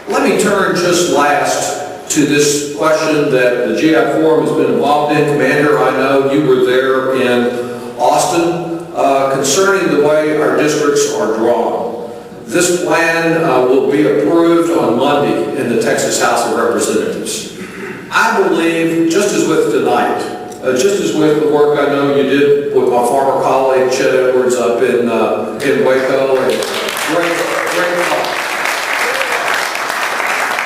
Let me turn just last to this question that the GI Forum has been involved in. Commander, I know you were there in Austin concerning the way our districts are drawn. This plan will be approved on Monday in the Texas House of Representatives. I believe, just as with tonight, just as with the work I know you did with my former colleague Chet Edwards up in Waco, and great talk.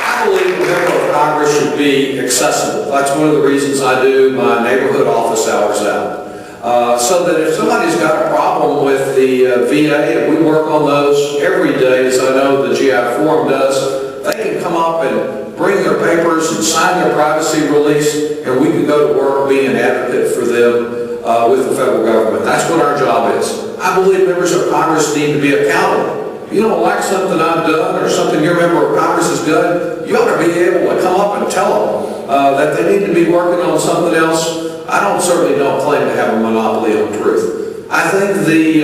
I believe a member of Congress should be accessible. That's one of the reasons I do my neighborhood office hours out. So that if somebody's got a problem with the VA, and we work on those every day, as I know the GI Forum does, they can come up and bring their papers and sign their privacy release, and we can go to work being an advocate for them with the federal government. That's what our job is. I believe members of Congress need to be accountable. If you don't like something I've done or something your member of Congress has done, you ought to be able to come up and tell them that they need to be working on something else. I certainly don't claim to have a monopoly on truth. I think the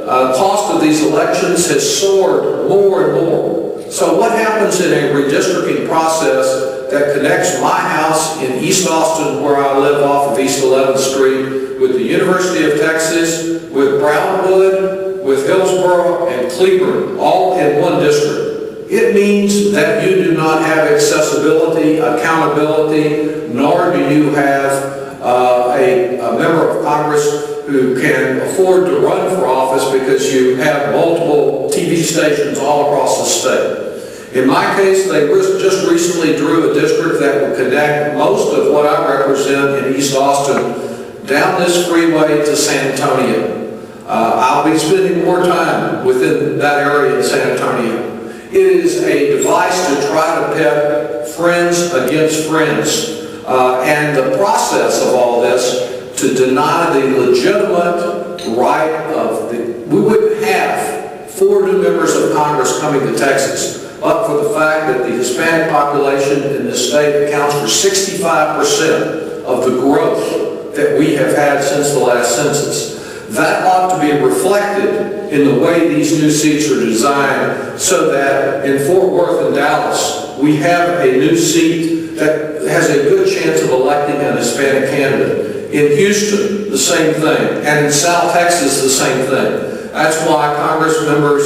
cost of these elections has soared more and more. So what happens in a redistricting process that connects my house in East Austin, where I live off of East 11th Street, with the University of Texas, with Brownwood, with Hillsborough, and Cleburne, all in one district? It means that you do not have accessibility, accountability, nor do you have a member of Congress who can afford to run for office because you have multiple TV stations all across the state. In my case, they just recently drew a district that will connect most of what I represent in East Austin down this freeway to San Antonio. I'll be spending more time within that area in San Antonio. It is a device to try to pit friends against friends. And the process of all this to deny the legitimate right of we wouldn't have 4 new members of Congress coming to Texas, but for the fact that the Hispanic population in this state accounts for 65% of the growth that we have had since the last census. That ought to be reflected in the way these new seats are designed, so that in Fort Worth and Dallas, we have a new seat that has a good chance of electing an Hispanic candidate. In Houston, the same thing. And in South Texas, the same thing. That's why Congress members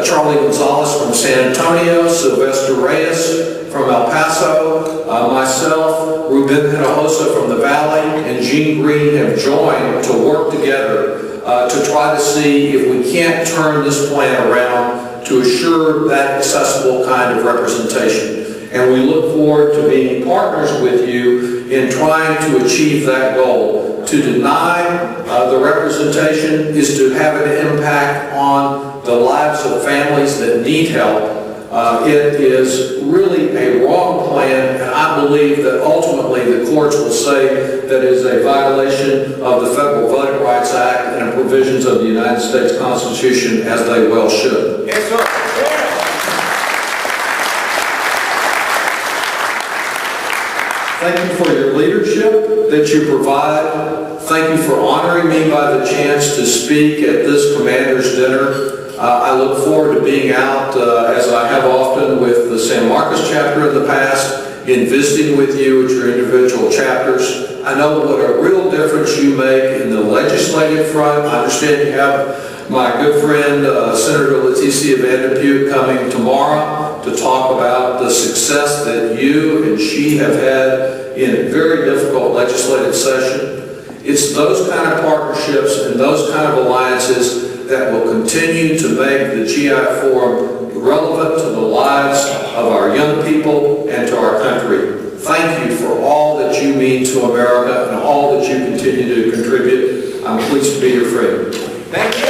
Charlie Gonzalez from San Antonio, Sylvester Reyes from El Paso, myself, Ruben Hinojosa from the Valley, and Gene Green have joined to work together to try to see if we can't turn this plan around to assure that accessible kind of representation. And we look forward to being partners with you in trying to achieve that goal. To deny the representation is to have an impact on the lives of families that need help. It is really a wrong plan, and I believe that ultimately the courts will say that it is a violation of the Federal Voting Rights Act and the provisions of the United States Constitution, as they well should. Yes, sir. Thank you for your leadership that you provide. Thank you for honoring me by the chance to speak at this Commander's Dinner. I look forward to being out, as I have often, with the San Marcos chapter in the past, in visiting with you at your individual chapters. I know what a real difference you make in the legislative front. I understand you have my good friend, Senator Leticia Van de Putte, coming tomorrow to talk about the success that you and she have had in a very difficult legislative session. It's those kind of partnerships and those kind of alliances that will continue to make the GI Forum relevant to the lives of our young people and to our country. Thank you for all that you mean to America and all that you continue to contribute. I'm pleased to be your friend. Thank you.